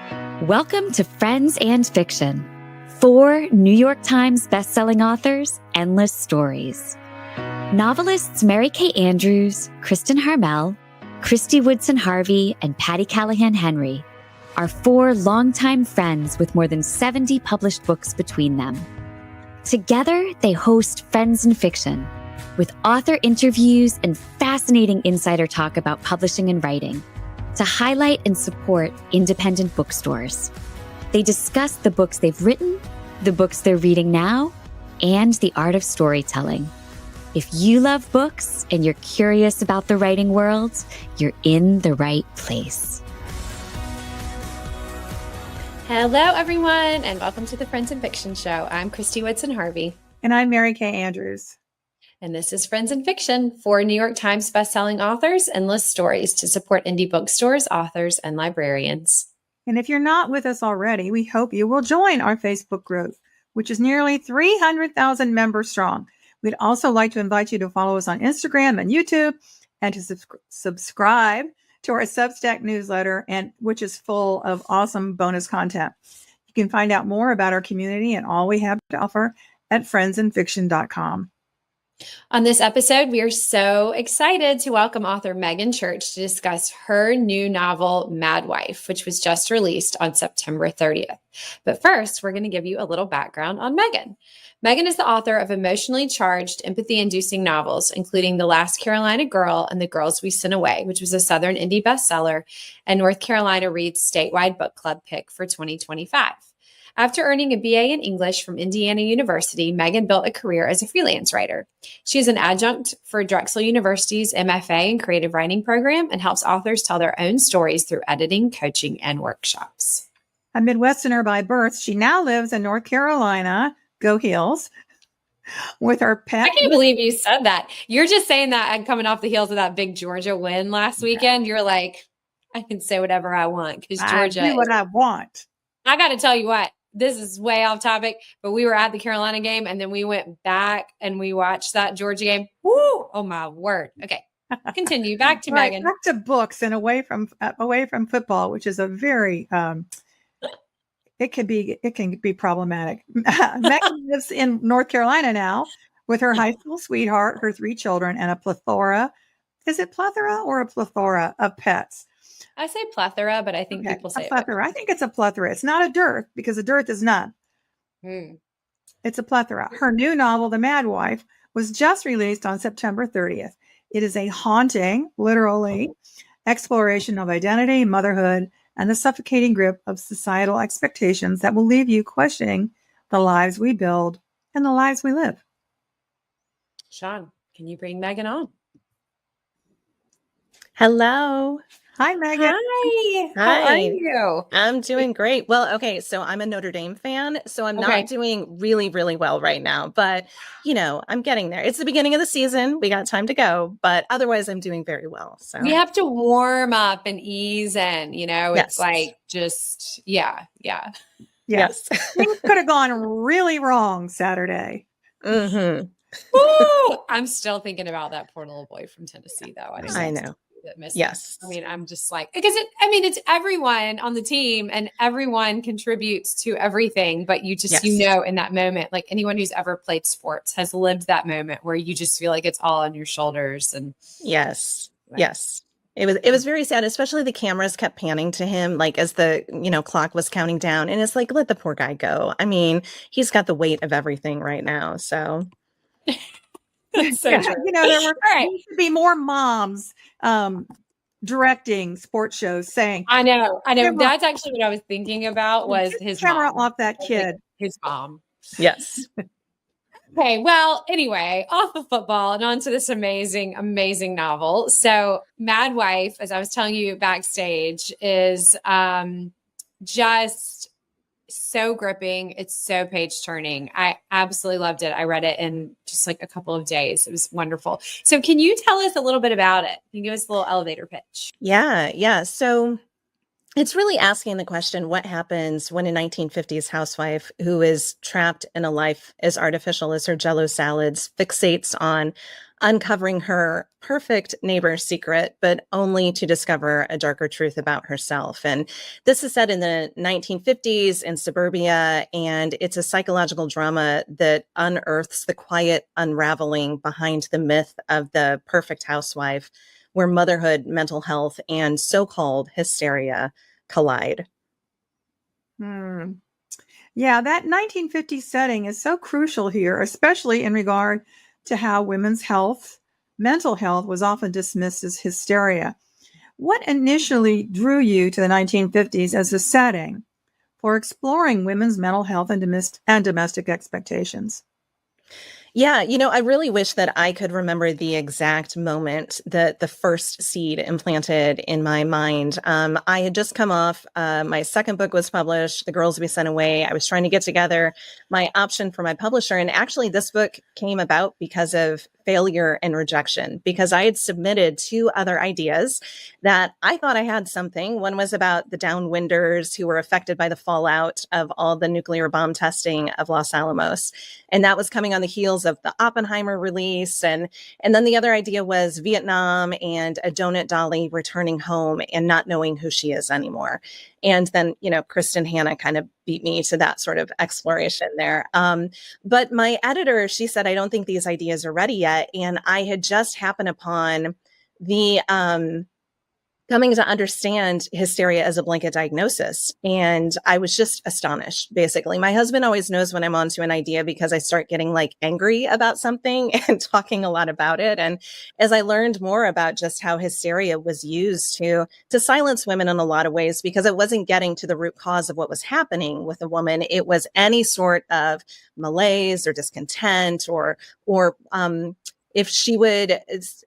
Welcome to Friends and Fiction. 4 New York Times bestselling authors, endless stories. Novelists Mary Kay Andrews, Kristin Harmel, Kristy Woodson Harvey, and Patti Callahan Henry are 4 longtime friends with more than 70 published books between them. Together, they host Friends and Fiction, with author interviews and fascinating insider talk about publishing and writing, to highlight and support independent bookstores. They discuss the books they've written, the books they're reading now, and the art of storytelling. If you love books and you're curious about the writing world, you're in the right place. Hello, everyone, and welcome to the Friends and Fiction Show. I'm Kristy Woodson Harvey. And I'm Mary Kay Andrews. And this is Friends and Fiction, 4 New York Times bestselling authors, endless stories to support indie bookstores, authors, and librarians. And if you're not with us already, we hope you will join our Facebook group, which is nearly 300,000 members strong. We'd also like to invite you to follow us on Instagram and YouTube, and to subscribe to our Substack newsletter, and which is full of awesome bonus content. You can find out more about our community and all we have to offer at friendsandfiction.com. On this episode, we are so excited to welcome author Meagan Church to discuss her new novel, Mad Wife, which was just released on September 30th. But first, we're going to give you a little background on Meagan. Meagan is the author of emotionally charged, empathy-inducing novels, including The Last Carolina Girl and The Girls We Sent Away, which was a Southern indie bestseller and North Carolina Reads statewide book club pick for 2025. After earning a BA in English from Indiana University, Meagan built a career as a freelance writer. She is an adjunct for Drexel University's MFA and Creative Writing program and helps authors tell their own stories through editing, coaching, and workshops. A Midwesterner by birth, she now lives in North Carolina, go Heels, with her pet. I can't believe you said that. You're just saying that and coming off the heels of that big Georgia win last weekend. You're like, I can say whatever I want because Georgia. I do what I want. I got to tell you what. This is way off topic, but we were at the Carolina game and then we went back and we watched that Georgia game. Woo! Oh my word. Okay. Continue. Back to Meagan. Back to books and away from football, which is a very it can be problematic. Meagan lives in North Carolina now with her high school sweetheart, her 3 children, and a plethora. Is it plethora or a plethora of pets? I say plethora, but I think people say plethora. I think it's a plethora. It's not a dearth because a dearth is none. It's a plethora. Her new novel, The Mad Wife, was just released on September 30th. It is a haunting, literally, exploration of identity, motherhood, and the suffocating grip of societal expectations that will leave you questioning the lives we build and the lives we live. Sean, can you bring Meagan on? Hello. Hi, Meagan. Hi. Hi. How are you? I'm doing great. Well, okay, so I'm a Notre Dame fan, so I'm not doing really, really well right now, but I'm getting there. It's the beginning of the season. We got time to go, but otherwise I'm doing very well. So we have to warm up and ease in, it's like just, yeah. Yes. Things could have gone really wrong Saturday. Mm-hmm. Woo! I'm still thinking about that poor little boy from Tennessee, though. I know. That missed yes. I mean, I'm just like, because it's everyone on the team and everyone contributes to everything, but you just, in that moment, like anyone who's ever played sports has lived that moment where you just feel like it's all on your shoulders. And yes. It was very sad, especially the cameras kept panning to him, like as the, clock was counting down, and it's like, let the poor guy go. I mean, he's got the weight of everything right now. So that's so true. There needs to be more moms directing sports shows saying, I know. That's actually what I was thinking about was his camera mom. off that kid. His mom. Yes. Okay. Well, anyway, off of football and on to this amazing, amazing novel. So Mad Wife, as I was telling you backstage, is just so gripping. It's so page turning. I absolutely loved it. I read it in just like a couple of days. It was wonderful. So can you tell us a little bit about it? Can you give us a little elevator pitch? Yeah. So It's really asking the question, what happens when a 1950s housewife who is trapped in a life as artificial as her Jell-O salads fixates on uncovering her perfect neighbor's secret, but only to discover a darker truth about herself. And this is set in the 1950s in suburbia, and it's a psychological drama that unearths the quiet unraveling behind the myth of the perfect housewife, where motherhood, mental health, and so-called hysteria collide. Hmm. Yeah, that 1950s setting is so crucial here, especially in regard to how women's health, mental health, was often dismissed as hysteria. What initially drew you to the 1950s as a setting for exploring women's mental health and domestic expectations? Yeah, I really wish that I could remember the exact moment that the first seed implanted in my mind. I had just come off, my second book was published, The Girls We Sent Away. I was trying to get together my option for my publisher. And actually, this book came about because of failure and rejection, because I had submitted 2 other ideas that I thought I had something. One was about the downwinders who were affected by the fallout of all the nuclear bomb testing of Los Alamos. And that was coming on the heels of the Oppenheimer release. And then the other idea was Vietnam and a donut dolly returning home and not knowing who she is anymore. And then, Kristin Hanna kind of beat me to that sort of exploration there. But my editor, she said, I don't think these ideas are ready yet. And I had just happened upon the coming to understand hysteria as a blanket diagnosis. And I was just astonished, basically. My husband always knows when I'm onto an idea because I start getting angry about something and talking a lot about it. And as I learned more about just how hysteria was used to silence women in a lot of ways, because it wasn't getting to the root cause of what was happening with a woman. It was any sort of malaise or discontent or if she would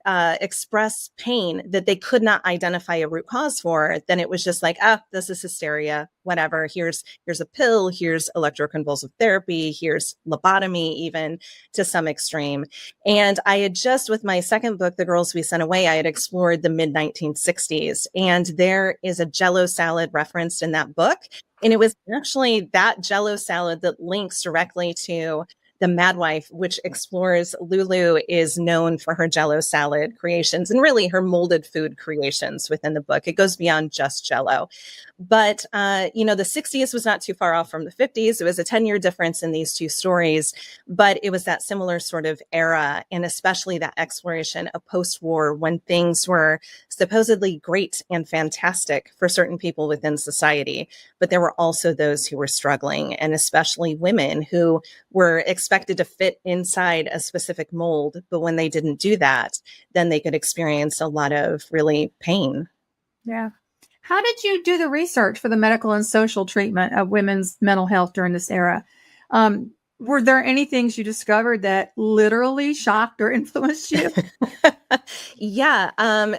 express pain that they could not identify a root cause for, then it was just this is hysteria, whatever. Here's a pill, here's electroconvulsive therapy, here's lobotomy, even to some extreme. And I had just, with my second book, The Girls We Sent Away, I had explored the mid 1960s. And there is a Jell-O salad referenced in that book. And it was actually that Jell-O salad that links directly to The Madwife, which explores Lulu is known for her Jell-O salad creations and really her molded food creations within the book. It goes beyond just Jell-O. But, the 60s was not too far off from the 50s. It was a 10-year difference in these 2 stories, but it was that similar sort of era, and especially that exploration of post-war when things were supposedly great and fantastic for certain people within society. But there were also those who were struggling, and especially women who were expected to fit inside a specific mold. But when they didn't do that, then they could experience a lot of really pain. Yeah. How did you do the research for the medical and social treatment of women's mental health during this era? Were there any things you discovered that literally shocked or influenced you? Yeah.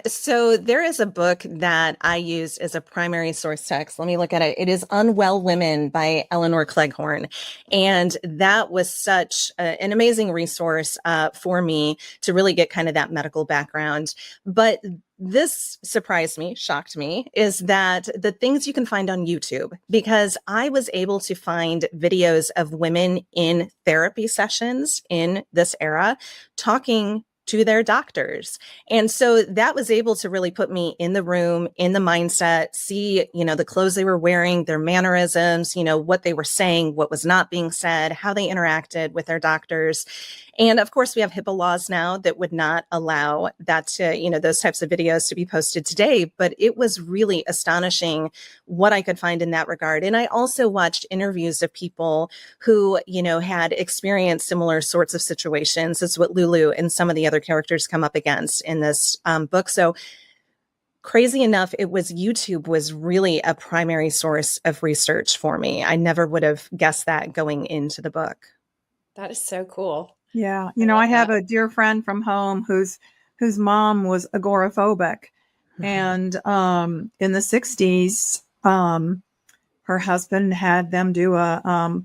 So there is a book that I used as a primary source text. Let me look at it. It is Unwell Women by Eleanor Cleghorn. And that was such an amazing resource for me to really get kind of that medical background. But this surprised me, shocked me, is that the things you can find on YouTube, because I was able to find videos of women in therapy sessions in this era talking to their doctors. And so that was able to really put me in the room, in the mindset, see, the clothes they were wearing, their mannerisms, what they were saying, what was not being said, how they interacted with their doctors. And of course, we have HIPAA laws now that would not allow that to, those types of videos to be posted today. But it was really astonishing what I could find in that regard. And I also watched interviews of people who, had experienced similar sorts of situations as what Lulu and some of the other characters come up against in this book. So crazy enough, YouTube was really a primary source of research for me. I never would have guessed that going into the book. That is so cool. Yeah. I have a dear friend from home whose mom was agoraphobic. And in the 60s, her husband had them do a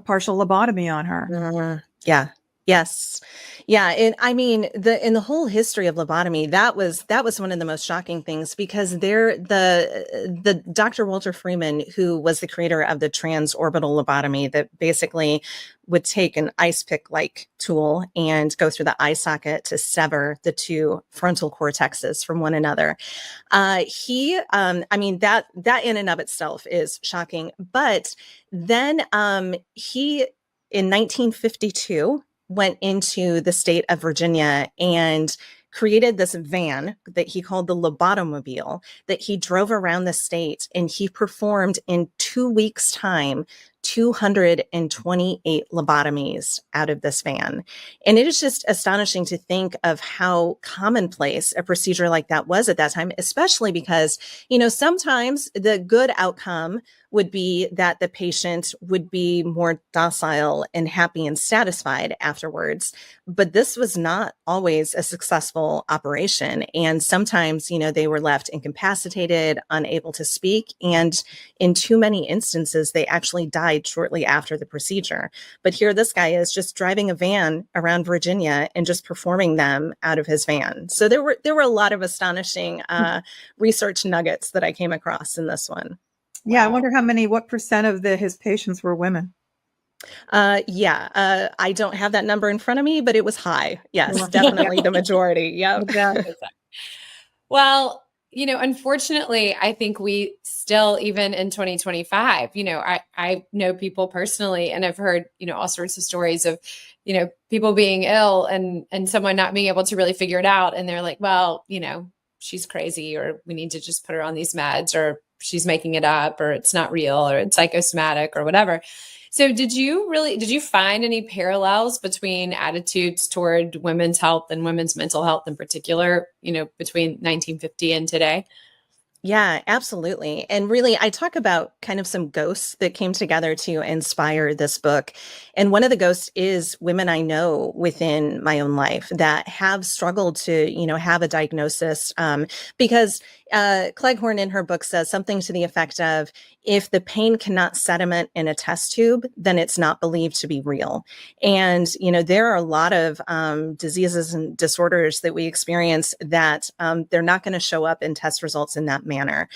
partial lobotomy on her. Yeah. Yes. Yeah. And I mean, in the whole history of lobotomy, that was one of the most shocking things, because the Dr. Walter Freeman, who was the creator of the transorbital lobotomy, that basically would take an ice pick like tool and go through the eye socket to sever the two frontal cortexes from one another. I mean, that in and of itself is shocking. But then he, in 1952, went into the state of Virginia and created this van that he called the lobotomobile, that he drove around the state, and he performed in 2 weeks' time 228 lobotomies out of this van. And it is just astonishing to think of how commonplace a procedure like that was at that time, especially because, sometimes the good outcome would be that the patient would be more docile and happy and satisfied afterwards. But this was not always a successful operation. And sometimes, they were left incapacitated, unable to speak. And in too many instances, they actually died shortly after the procedure. But here this guy is just driving a van around Virginia and just performing them out of his van. So there were a lot of astonishing research nuggets that I came across in this one. Yeah, wow. I wonder what percent of his patients were women? I don't have that number in front of me, but it was high. Yes, definitely the majority. Yeah. Exactly. Well, unfortunately, I think we still, even in 2025, I know people personally, and I've heard, all sorts of stories of, people being ill and someone not being able to really figure it out. And they're like, well, she's crazy, or we need to just put her on these meds, or she's making it up, or it's not real, or it's psychosomatic, or whatever. So did you find any parallels between attitudes toward women's health and women's mental health in particular, between 1950 and today? Yeah, absolutely. And really, I talk about kind of some ghosts that came together to inspire this book. And one of the ghosts is women I know within my own life that have struggled to, have a diagnosis, because Cleghorn in her book says something to the effect of, if the pain cannot sediment in a test tube, then it's not believed to be real. And, there are a lot of diseases and disorders that we experience that they're not going to show up in test results in that manner.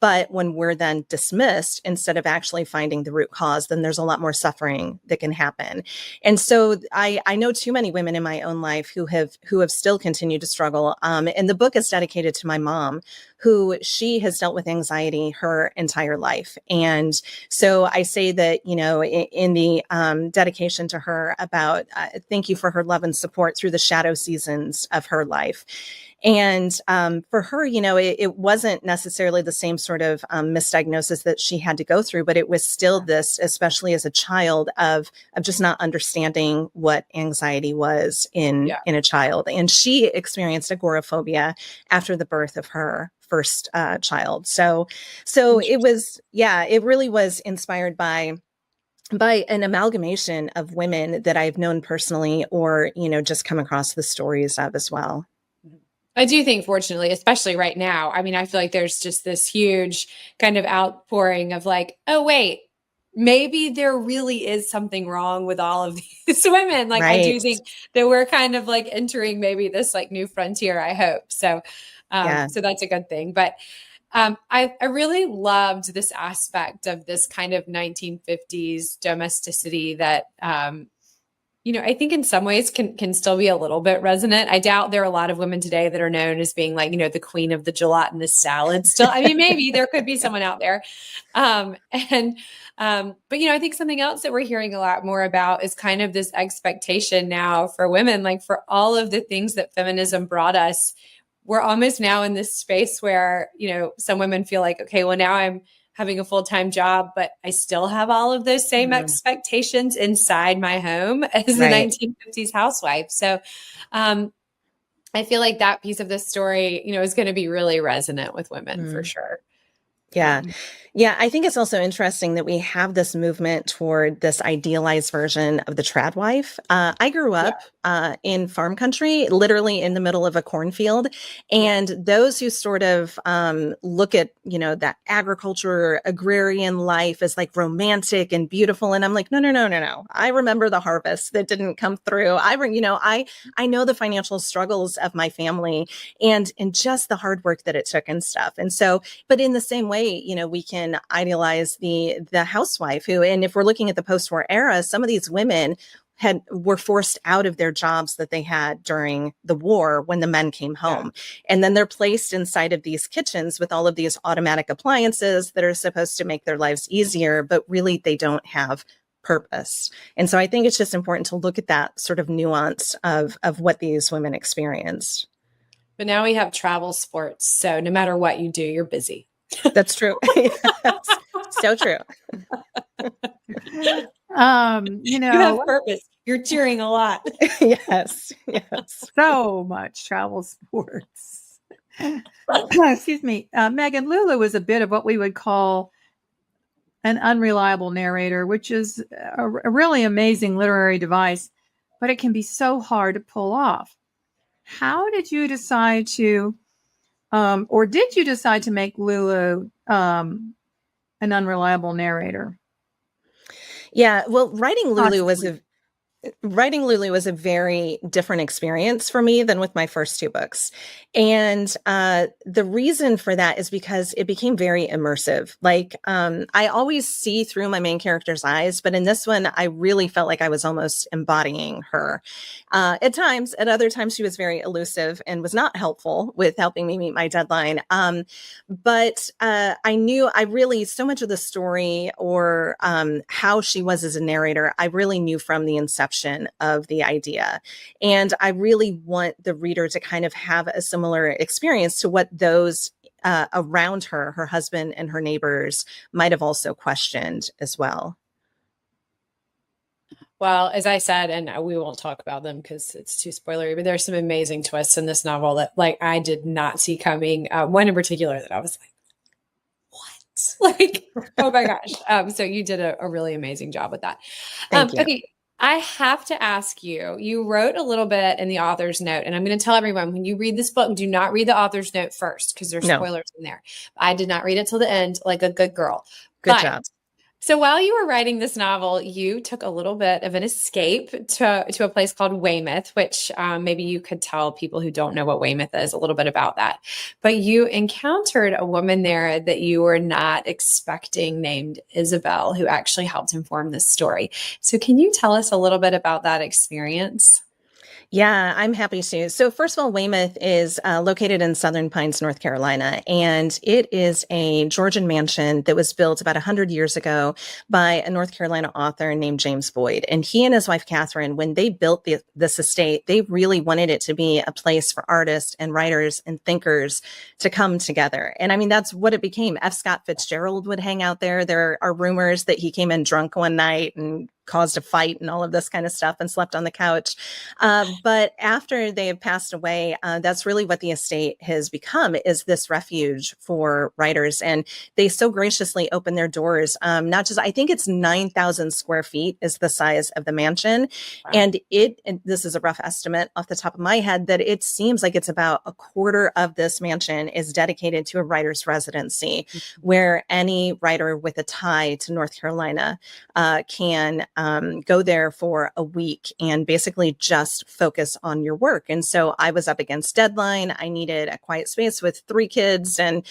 But when we're then dismissed, instead of actually finding the root cause, then there's a lot more suffering that can happen. And so I know too many women in my own life who have still continued to struggle. And the book is dedicated to my mom, who she has dealt with anxiety her entire life. And so I say that, in the dedication to her, about thank you for her love and support through the shadow seasons of her life. And for her, it wasn't necessarily the same sort of misdiagnosis that she had to go through, but it was still this, especially as a child, of just not understanding what anxiety was in a child. And she experienced agoraphobia after the birth of her first child. So it really was inspired by an amalgamation of women that I've known personally, or, just come across the stories of as well. I do think, fortunately, especially right now, I mean, I feel like there's just this huge kind of outpouring of like, oh, wait, maybe there really is something wrong with all of these women. Like, right. I do think that we're kind of like entering maybe this like new frontier, I hope. So, so that's a good thing. But I really loved this aspect of this kind of 1950s domesticity that, I think in some ways can still be a little bit resonant. I doubt there are a lot of women today that are known as being like, the queen of the gelatinous salad still. I mean, maybe there could be someone out there. But I think something else that we're hearing a lot more about is kind of this expectation now for women, like for all of the things that feminism brought us. We're almost now in this space where, some women feel like, okay, well, now I'm having a full-time job, but I still have all of those same expectations inside my home as the 1950s housewife. So I feel like that piece of the story, is going to be really resonant with women for sure. Yeah. Yeah. I think it's also interesting that we have this movement toward this idealized version of the trad wife. I grew up in farm country, literally in the middle of a cornfield. And those who sort of look at, that agriculture, agrarian life as like romantic and beautiful. And I'm like, no, no, no, no, no. I remember the harvest that didn't come through. I know the financial struggles of my family and just the hard work that it took and stuff. And so, but in the same way, we can idealize the housewife who, and if we're looking at the post-war era, some of these women were forced out of their jobs that they had during the war when the men came home. And then they're placed inside of these kitchens with all of these automatic appliances that are supposed to make their lives easier, but really they don't have purpose. And so I think it's just important to look at that sort of nuance of what these women experienced. But now we have travel sports. So no matter what you do, you're busy. That's true. Yes. So true. You have purpose. You're cheering a lot. Yes. So much travel sports. Excuse me. Meagan, Lulu is a bit of what we would call an unreliable narrator, which is a really amazing literary device, but it can be so hard to pull off. How did you decide to or did you decide to make Lulu an unreliable narrator? Yeah, well, writing Lulu was a very different experience for me than with my first two books. And the reason for that is because it became very immersive. Like I always see through my main character's eyes, but in this one, I really felt like I was almost embodying her. At times, at other times, she was very elusive and was not helpful with helping me meet my deadline. But I knew so much of the story or how she was as a narrator, I really knew from the inception of the idea. And I really want the reader to kind of have a similar experience to what those around her husband and her neighbors might have also questioned as well. Well, as I said, and we won't talk about them because it's too spoilery, but there's some amazing twists in this novel that I did not see coming. One in particular that I was like, what? Oh my gosh. So you did a really amazing job with that. Thank you. Okay. I have to ask you wrote a little bit in the author's note, and I'm going to tell everyone when you read this book, do not read the author's note first because there's spoilers in there. I did not read it till the end like a good girl. Good job. So while you were writing this novel, you took a little bit of an escape to a place called Weymouth, which maybe you could tell people who don't know what Weymouth is a little bit about that. But you encountered a woman there that you were not expecting named Isabel, who actually helped inform this story. So can you tell us a little bit about that experience? Yeah, I'm happy to. So first of all, Weymouth is located in Southern Pines, North Carolina, and it is a Georgian mansion that was built about 100 years ago by a North Carolina author named James Boyd. And he and his wife, Catherine, when they built this estate, they really wanted it to be a place for artists and writers and thinkers to come together. And I mean, that's what it became. F. Scott Fitzgerald would hang out there. There are rumors that he came in drunk one night and caused a fight and all of this kind of stuff and slept on the couch. But after they have passed away, that's really what the estate has become, is this refuge for writers. And they so graciously open their doors. Not just, I think it's 9,000 square feet is the size of the mansion. Wow. And this is a rough estimate off the top of my head, that it seems like it's about a quarter of this mansion is dedicated to a writer's residency, where any writer with a tie to North Carolina can go there for a week and basically just focus on your work. And so I was up against deadline. I needed a quiet space with 3 kids and,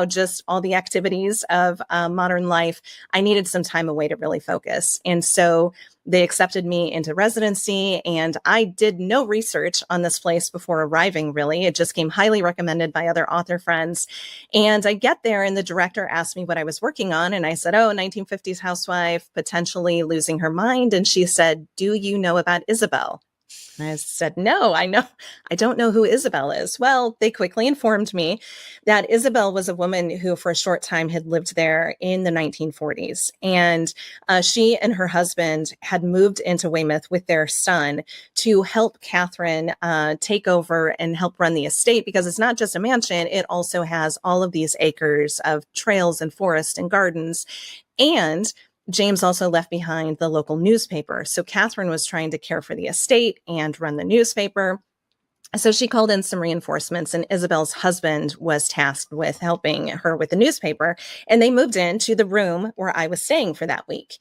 just all the activities of modern life. I needed some time away to really focus. And so they accepted me into residency, and I did no research on this place before arriving, really. It just came highly recommended by other author friends. And I get there, and the director asked me what I was working on. And I said, 1950s housewife, potentially losing her mind. And she said, "Do you know about Isabel?" And I said, no, I don't know who Isabel is. Well, they quickly informed me that Isabel was a woman who for a short time had lived there in the 1940s. And she and her husband had moved into Weymouth with their son to help Catherine take over and help run the estate, because it's not just a mansion. It also has all of these acres of trails and forest and gardens. And James also left behind the local newspaper. So Catherine was trying to care for the estate and run the newspaper. So she called in some reinforcements, and Isabel's husband was tasked with helping her with the newspaper. And they moved into the room where I was staying for that week.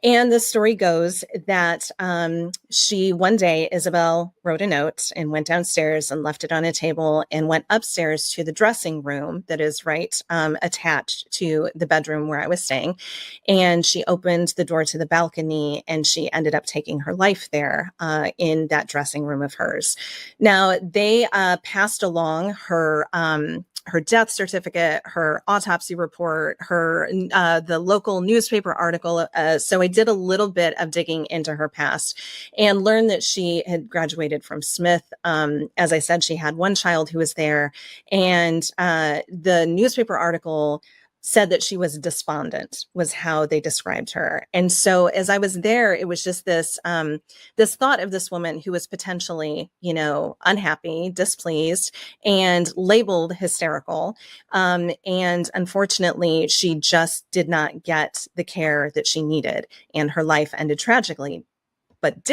And the story goes that one day, Isabel wrote a note and went downstairs and left it on a table and went upstairs to the dressing room that is right attached to the bedroom where I was staying. And she opened the door to the balcony, and she ended up taking her life there in that dressing room of hers. Now, they passed along her death certificate, her autopsy report, the local newspaper article. So I did a little bit of digging into her past and learned that she had graduated from Smith. As I said, she had one child who was there, and the newspaper article said that she was despondent, was how they described her. And so as I was there, it was just this thought of this woman who was potentially, unhappy, displeased, and labeled hysterical. And unfortunately, she just did not get the care that she needed, and her life ended tragically. But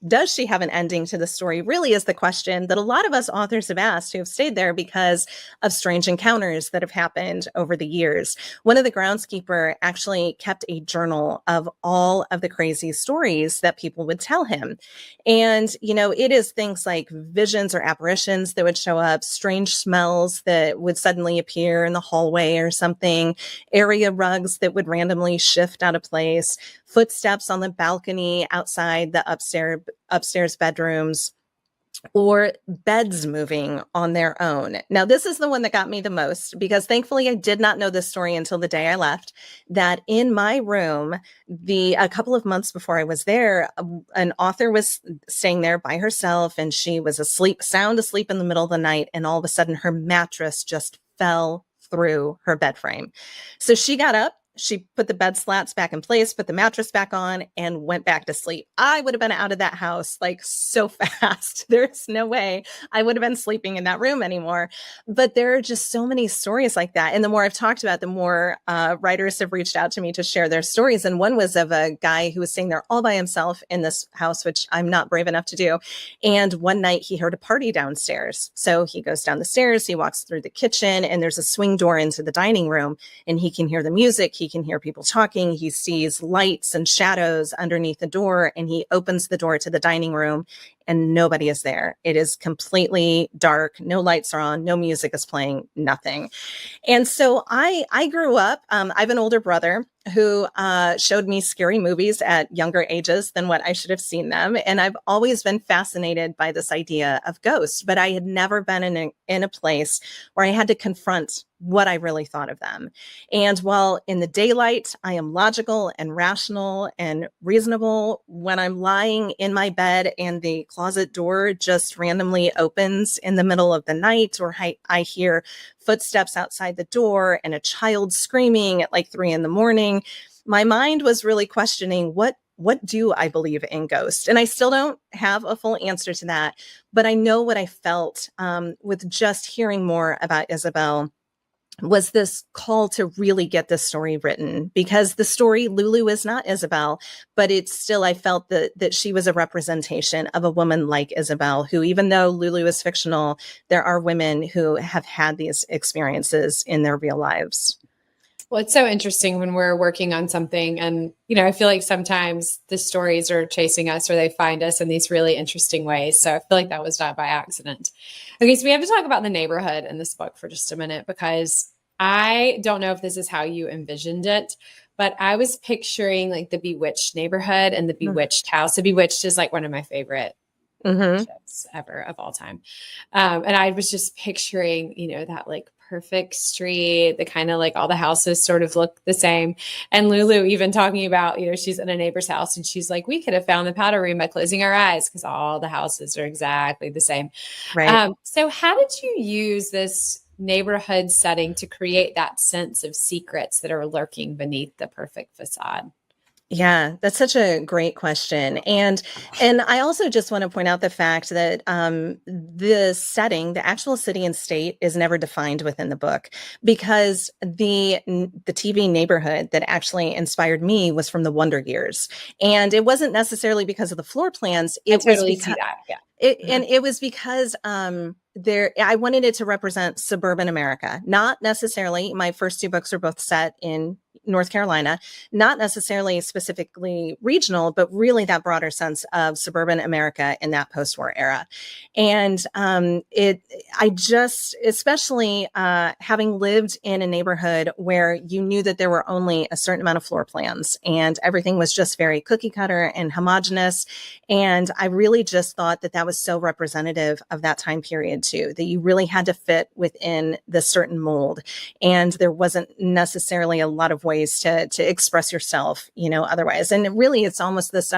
does she have an ending to the story, really is the question that a lot of us authors have asked who have stayed there because of strange encounters that have happened over the years. One of the groundskeeper actually kept a journal of all of the crazy stories that people would tell him. And, it is things like visions or apparitions that would show up, strange smells that would suddenly appear in the hallway or something, area rugs that would randomly shift out of place, footsteps on the balcony outside the upstairs bedrooms, or beds moving on their own. Now, this is the one that got me the most, because thankfully I did not know this story until the day I left, that in my room, a couple of months before I was there, an author was staying there by herself, and she was sound asleep in the middle of the night. And all of a sudden her mattress just fell through her bed frame. So she got up, she put the bed slats back in place, put the mattress back on, and went back to sleep. I would have been out of that house like so fast. There's no way I would have been sleeping in that room anymore. But there are just so many stories like that. And the more I've talked about, the more writers have reached out to me to share their stories. And one was of a guy who was staying there all by himself in this house, which I'm not brave enough to do. And one night he heard a party downstairs. So he goes down the stairs, he walks through the kitchen, and there's a swing door into the dining room, and he can hear the music. He can hear people talking. He sees lights and shadows underneath the door, and he opens the door to the dining room, and nobody is there. It is completely dark. No lights are on. No music is playing. Nothing. And so I grew up. I have an older brother who showed me scary movies at younger ages than what I should have seen them. And I've always been fascinated by this idea of ghosts, but I had never been in a place where I had to confront what I really thought of them. And while in the daylight, I am logical and rational and reasonable, when I'm lying in my bed and the closet door just randomly opens in the middle of the night, or I hear footsteps outside the door and a child screaming at like 3 a.m, my mind was really questioning what do I believe in ghosts? And I still don't have a full answer to that, but I know what I felt with just hearing more about Isabel was this call to really get this story written, because the story, Lulu is not Isabel, but it's still, I felt that she was a representation of a woman like Isabel, who, even though Lulu is fictional, there are women who have had these experiences in their real lives. Well, it's so interesting when we're working on something, and, I feel like sometimes the stories are chasing us, or they find us in these really interesting ways. So I feel like that was not by accident. Okay, so we have to talk about the neighborhood in this book for just a minute, because I don't know if this is how you envisioned it, but I was picturing like the Bewitched neighborhood and the Bewitched house. So Bewitched is like one of my favorite shows ever of all time. And I was just picturing, that like perfect street, the kind of like all the houses sort of look the same. And Lulu even talking about, she's in a neighbor's house and she's like, we could have found the powder room by closing our eyes because all the houses are exactly the same. Right. So how did you use this neighborhood setting to create that sense of secrets that are lurking beneath the perfect facade? Yeah, that's such a great question. And I also just want to point out the fact that the setting, the actual city and state is never defined within the book, because the TV neighborhood that actually inspired me was from the Wonder Years. And it wasn't necessarily because of the floor plans. It I totally was see because that. Yeah. And it was because I wanted it to represent suburban America. Not necessarily, my first two books are both set in North Carolina, not necessarily specifically regional, but really that broader sense of suburban America in that post-war era. And especially having lived in a neighborhood where you knew that there were only a certain amount of floor plans and everything was just very cookie cutter and homogenous. And I really just thought that was so representative of that time period too, that you really had to fit within the certain mold. And there wasn't necessarily a lot of ways to express yourself, otherwise. And really, it's almost this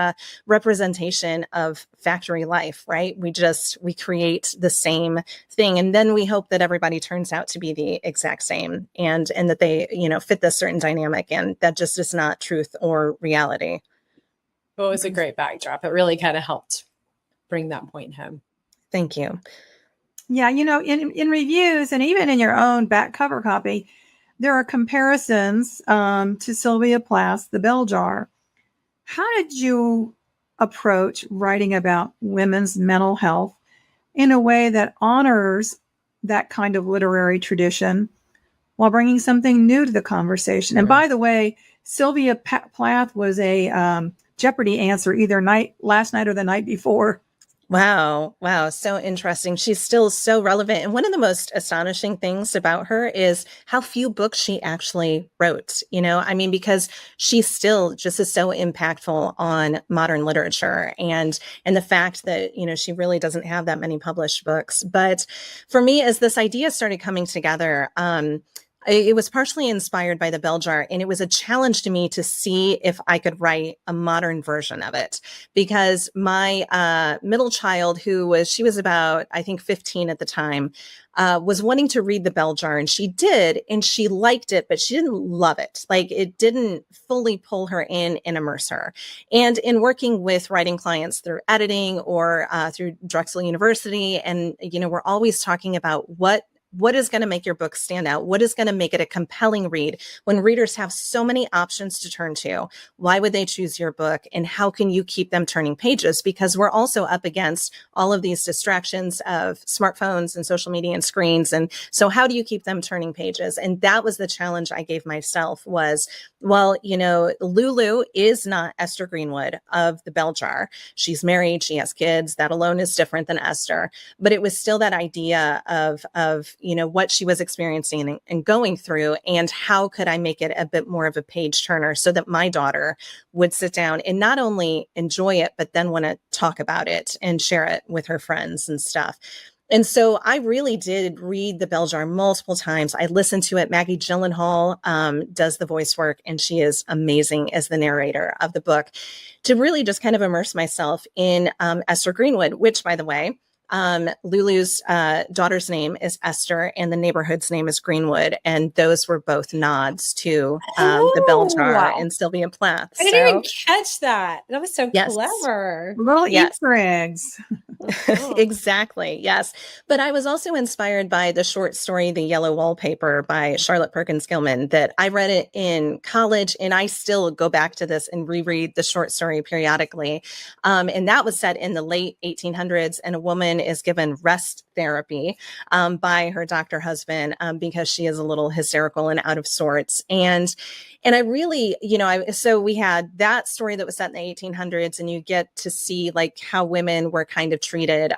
representation of factory life, right? We create the same thing. And then we hope that everybody turns out to be the exact same and that they, fit this certain dynamic. And that just is not truth or reality. Well, it was a great backdrop. It really kind of helped bring that point home. Thank you. Yeah, in reviews and even in your own back cover copy, there are comparisons to Sylvia Plath's The Bell Jar. How did you approach writing about women's mental health in a way that honors that kind of literary tradition while bringing something new to the conversation? And by the way, Sylvia Plath was a Jeopardy answer either last night or the night before. Wow. So interesting. She's still so relevant. And one of the most astonishing things about her is how few books she actually wrote, because she still just is so impactful on modern literature and the fact that, she really doesn't have that many published books. But for me, as this idea started coming together, it was partially inspired by The Bell Jar, and it was a challenge to me to see if I could write a modern version of it, because my middle child, she was about, I think, 15 at the time, was wanting to read The Bell Jar, and she did, and she liked it, but she didn't love it. Like, it didn't fully pull her in and immerse her. And in working with writing clients through editing or through Drexel University, and, we're always talking about what is going to make your book stand out? What is going to make it a compelling read when readers have so many options to turn to? Why would they choose your book? And how can you keep them turning pages? Because we're also up against all of these distractions of smartphones and social media and screens. And so how do you keep them turning pages? And that was the challenge I gave myself was, well, Lulu is not Esther Greenwood of The Bell Jar. She's married. She has kids. That alone is different than Esther. But it was still that idea of what she was experiencing and going through, and how could I make it a bit more of a page turner so that my daughter would sit down and not only enjoy it, but then want to talk about it and share it with her friends and stuff. And so I really did read The Bell Jar multiple times. I listened to it. Maggie Gyllenhaal does the voice work, and she is amazing as the narrator of the book, to really just kind of immerse myself in Esther Greenwood, which, by the way, Lulu's daughter's name is Esther and the neighborhood's name is Greenwood. And those were both nods to The Bell Jar and Sylvia Plath. I didn't even catch that. That was so clever. Little Easter eggs. Exactly. Yes. But I was also inspired by the short story, The Yellow Wallpaper by Charlotte Perkins Gilman, that I read it in college, and I still go back to this and reread the short story periodically. And that was set in the late 1800s, and a woman is given rest therapy by her doctor husband because she is a little hysterical and out of sorts. And I really, so we had that story that was set in the 1800s, and you get to see like how women were kind of treated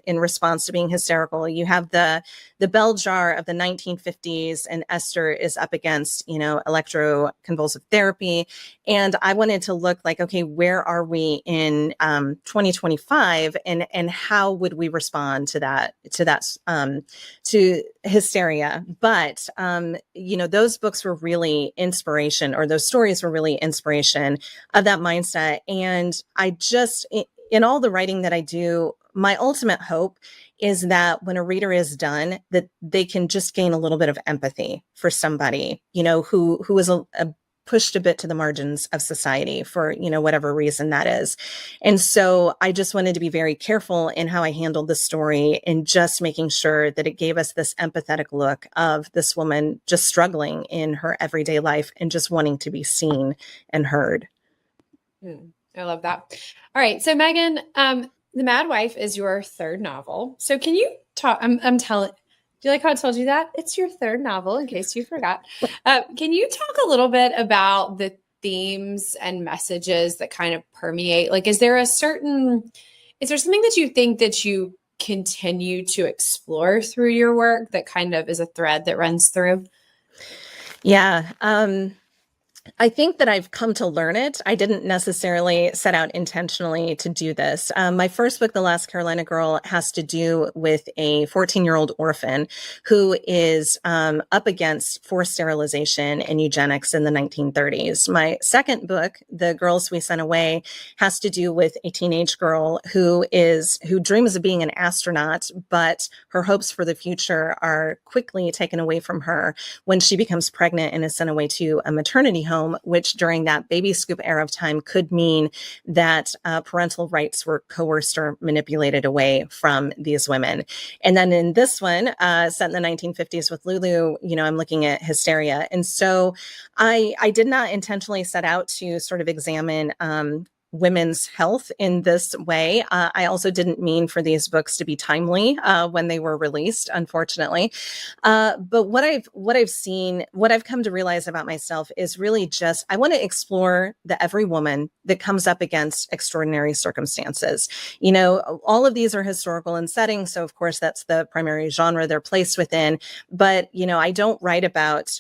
in response to being hysterical. You have the Bell Jar of the 1950s, and Esther is up against, electroconvulsive therapy. And I wanted to look like, okay, where are we in 2025, and how would we respond to that, to hysteria. But, those books were really inspiration, or those stories were really inspiration of that mindset. And I just, in all the writing that I do, my ultimate hope is that when a reader is done, that they can just gain a little bit of empathy for somebody, who is pushed a bit to the margins of society for, whatever reason that is. And so I just wanted to be very careful in how I handled the story, and just making sure that it gave us this empathetic look of this woman just struggling in her everyday life and just wanting to be seen and heard. I love that. All right. So Meagan, The Mad Wife is your third novel. So can you talk, I'm telling, do you like how I told you that? It's your third novel, in case you forgot. Can you talk a little bit about the themes and messages that kind of permeate? Like, is there something that you think that you continue to explore through your work that kind of is a thread that runs through? Yeah. I think that I've come to learn it. I didn't necessarily set out intentionally to do this. My first book, The Last Carolina Girl, has to do with a 14-year-old orphan who is up against forced sterilization and eugenics in the 1930s. My second book, The Girls We Sent Away, has to do with a teenage girl who dreams of being an astronaut, but her hopes for the future are quickly taken away from her when she becomes pregnant and is sent away to a maternity home, which during that baby scoop era of time could mean that parental rights were coerced or manipulated away from these women. And then in this one, set in the 1950s with Lulu, I'm looking at hysteria. And so I did not intentionally set out to sort of examine women's health in this way. I also didn't mean for these books to be timely when they were released, unfortunately. But what I've seen, what I've come to realize about myself is really just, I want to explore the every woman that comes up against extraordinary circumstances. All of these are historical in setting. So of course, that's the primary genre they're placed within. But, I don't write about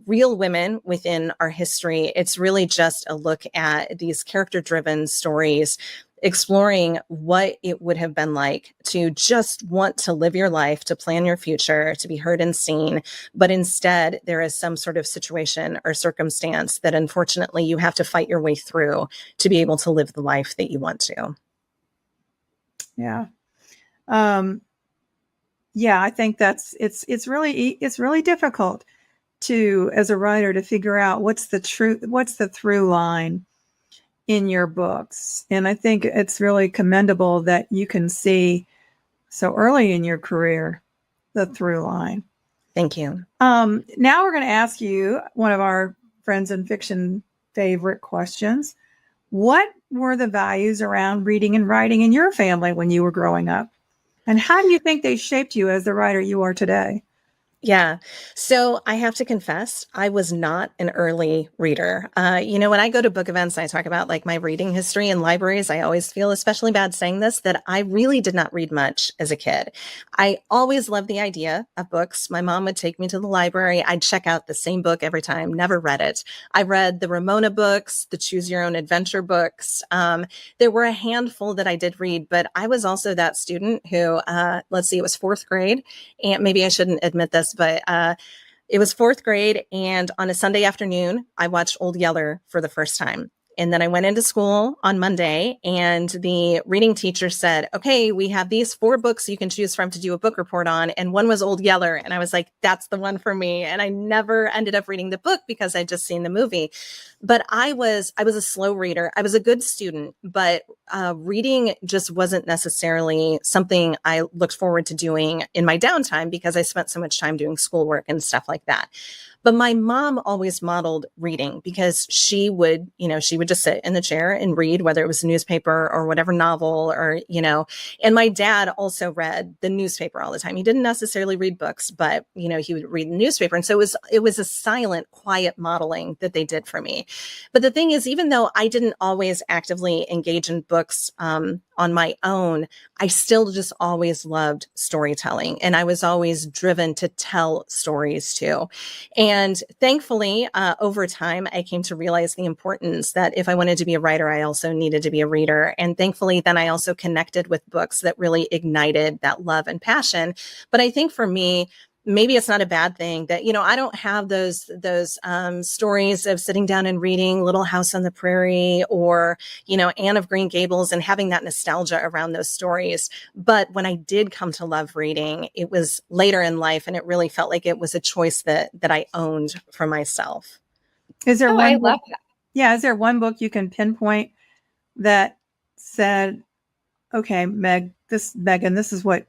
real women within our history. It's really just a look at these character-driven stories, exploring what it would have been like to just want to live your life, to plan your future, to be heard and seen. But instead, there is some sort of situation or circumstance that unfortunately you have to fight your way through to be able to live the life that you want to. Yeah. I think it's really difficult as a writer, to figure out what's the through line in your books. And I think it's really commendable that you can see so early in your career the through line. Thank you. Now we're going to ask you one of our Friends in Fiction favorite questions. What were the values around reading and writing in your family when you were growing up? And how do you think they shaped you as the writer you are today? Yeah. So I have to confess, I was not an early reader. When I go to book events, I talk about like my reading history in libraries. I always feel especially bad saying this, that I really did not read much as a kid. I always loved the idea of books. My mom would take me to the library. I'd check out the same book every time, never read it. I read the Ramona books, the Choose Your Own Adventure books. There were a handful that I did read, but I was also that student who, it was fourth grade, and maybe I shouldn't admit this, but it was fourth grade, and on a Sunday afternoon, I watched Old Yeller for the first time. And then I went into school on Monday, and the reading teacher said, okay, we have these 4 books you can choose from to do a book report on. And one was Old Yeller. And I was like, that's the one for me. And I never ended up reading the book because I'd just seen the movie. But I was a slow reader. I was a good student, but reading just wasn't necessarily something I looked forward to doing in my downtime because I spent so much time doing schoolwork and stuff like that. But my mom always modeled reading because she would just sit in the chair and read, whether it was a newspaper or whatever novel and my dad also read the newspaper all the time. He didn't necessarily read books, but, he would read the newspaper. And so it was a silent, quiet modeling that they did for me. But the thing is, even though I didn't always actively engage in books, on my own, I still just always loved storytelling. And I was always driven to tell stories too. And thankfully, over time, I came to realize the importance that that if I wanted to be a writer, I also needed to be a reader. And thankfully, then I also connected with books that really ignited that love and passion. But I think for me, maybe it's not a bad thing that, I don't have those stories of sitting down and reading Little House on the Prairie or, Anne of Green Gables and having that nostalgia around those stories. But when I did come to love reading, it was later in life, and it really felt like it was a choice that I owned for myself. Is there I one love book? that. Yeah. Is there one book you can pinpoint that said, okay, Megan, this is what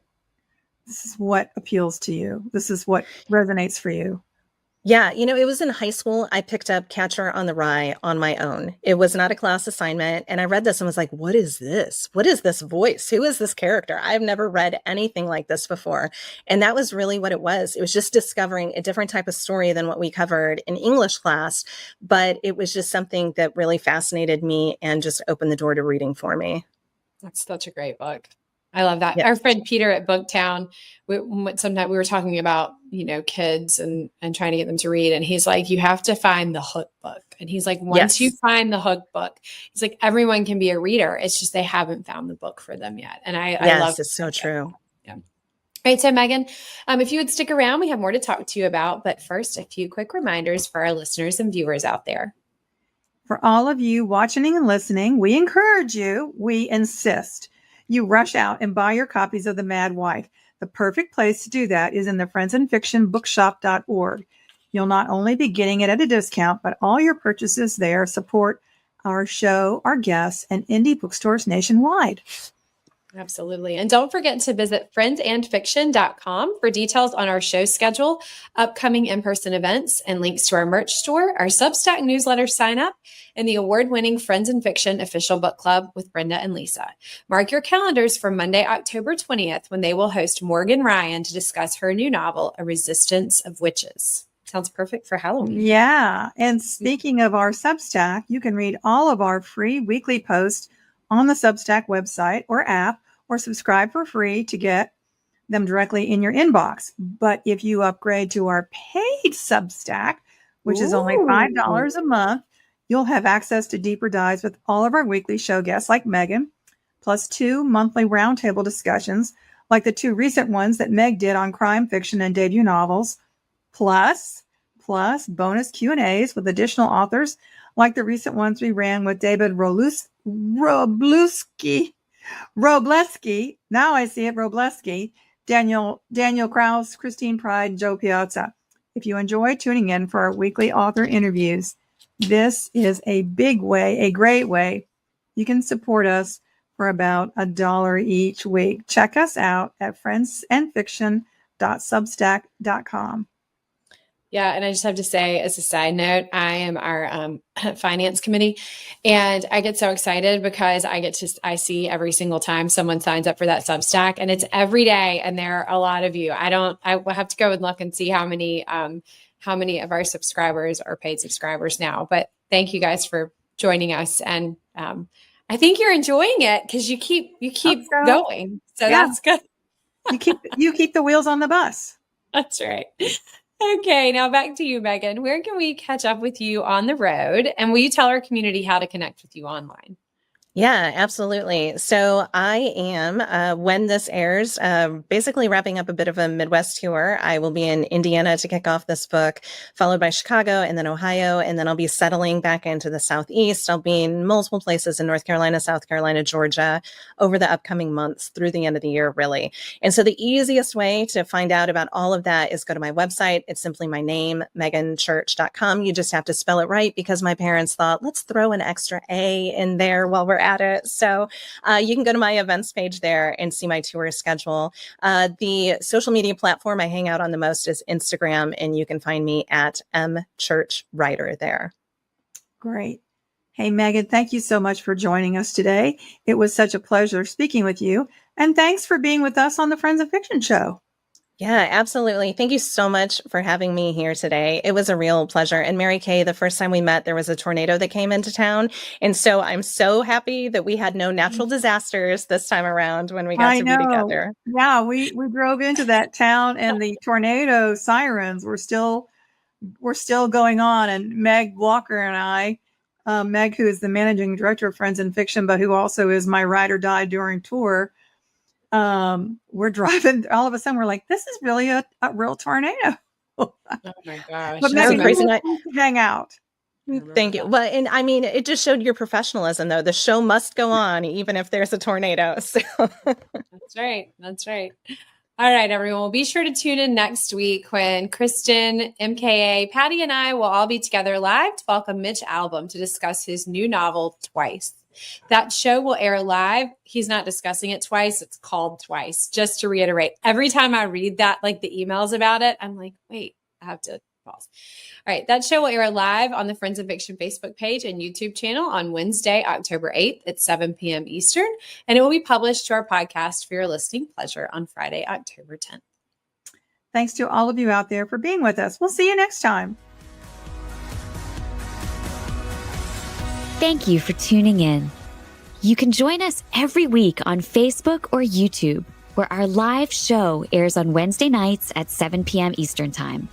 appeals to you. This is what resonates for you. Yeah, it was in high school. I picked up Catcher on the Rye on my own. It was not a class assignment. And I read this and was like, what is this? What is this voice? Who is this character? I've never read anything like this before. And that was really what it was. It was just discovering a different type of story than what we covered in English class. But it was just something that really fascinated me and just opened the door to reading for me. That's such a great book. I love that. Yeah. Our friend Peter at Booktown, sometimes we were talking about, kids and trying to get them to read. And he's like, you have to find the hook book. And he's like, once you find the hook book, he's like, everyone can be a reader. It's just they haven't found the book for them yet. And I love it's so true. Yeah. All right. So Megan, if you would stick around, we have more to talk to you about. But first, a few quick reminders for our listeners and viewers out there. For all of you watching and listening, we encourage you, we insist, you rush out and buy your copies of The Mad Wife. The perfect place to do that is in the Friends and Fiction bookshop.org. You'll not only be getting it at a discount, but all your purchases there support our show, our guests, and indie bookstores nationwide. Absolutely. And don't forget to visit friendsandfiction.com for details on our show schedule, upcoming in-person events, and links to our merch store, our Substack newsletter sign up, and the award-winning Friends and Fiction official book club with Brenda and Lisa. Mark your calendars for Monday, October 20th, when they will host Morgan Ryan to discuss her new novel, A Resistance of Witches. Sounds perfect for Halloween. Yeah. And speaking of our Substack, you can read all of our free weekly posts on the Substack website or app, or subscribe for free to get them directly in your inbox. But if you upgrade to our paid Substack, which is only $5 a month, you'll have access to deeper dives with all of our weekly show guests like Megan, plus 2 monthly roundtable discussions like the 2 recent ones that Meg did on crime fiction and debut novels, plus bonus Q&As with additional authors like the recent ones we ran with David Robleski. Now I see it, Robleski, Daniel Krause, Christine Pride, and Joe Piazza. If you enjoy tuning in for our weekly author interviews, this is a great way you can support us for about $1 each week. Check us out at friendsandfiction.substack.com. Yeah. And I just have to say, as a side note, I am our finance committee, and I get so excited because I see every single time someone signs up for that Substack, and it's every day. And there are a lot of you. I will have to go and look and see how many of our subscribers are paid subscribers now, but thank you guys for joining us. And I think you're enjoying it because you keep going. So yeah. That's good. you keep the wheels on the bus. That's right. Okay, now back to you, Megan. Where can we catch up with you on the road? And will you tell our community how to connect with you online? Yeah, absolutely. So I am, when this airs, basically wrapping up a bit of a Midwest tour. I will be in Indiana to kick off this book, followed by Chicago and then Ohio, and then I'll be settling back into the Southeast. I'll be in multiple places in North Carolina, South Carolina, Georgia over the upcoming months through the end of the year, really. And so the easiest way to find out about all of that is go to my website. It's simply my name, meganchurch.com. You just have to spell it right because my parents thought, let's throw an extra A in there while we're at it. So you can go to my events page there and see my tour schedule. The social media platform I hang out on the most is Instagram, and you can find me at mchurchwriter there. Great. Hey, Megan, thank you so much for joining us today. It was such a pleasure speaking with you. And thanks for being with us on the Friends of Fiction show. Yeah, absolutely. Thank you so much for having me here today. It was a real pleasure. And Mary Kay, the first time we met, there was a tornado that came into town. And so I'm so happy that we had no natural disasters this time around when we got to be together. Yeah, we drove into that town and the tornado sirens were still going on. And Meg Walker and I Meg, who is the managing director of Friends in Fiction, but who also is my ride or die during tour. We're driving. All of a sudden, we're like, "This is really a real tornado." Oh my gosh. But That's Megan, crazy. hang out. Thank you. Well, and I mean, it just showed your professionalism, though. The show must go on, even if there's a tornado. So. That's right. That's right. All right, everyone. Well, be sure to tune in next week when Kristin, MKA, Patti, and I will all be together live to welcome Mitch Albom to discuss his new novel, Twice. That show will air live. He's not discussing it twice. It's called Twice. Just to reiterate, every time I read that, like the emails about it, I'm like, wait, I have to pause. All right. That show will air live on the Friends of Fiction Facebook page and YouTube channel on Wednesday, October 8th at 7 p.m. Eastern. And it will be published to our podcast for your listening pleasure on Friday, October 10th. Thanks to all of you out there for being with us. We'll see you next time. Thank you for tuning in. You can join us every week on Facebook or YouTube, where our live show airs on Wednesday nights at 7 p.m. Eastern Time.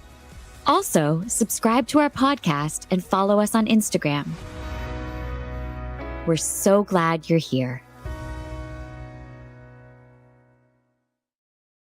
Also, subscribe to our podcast and follow us on Instagram. We're so glad you're here.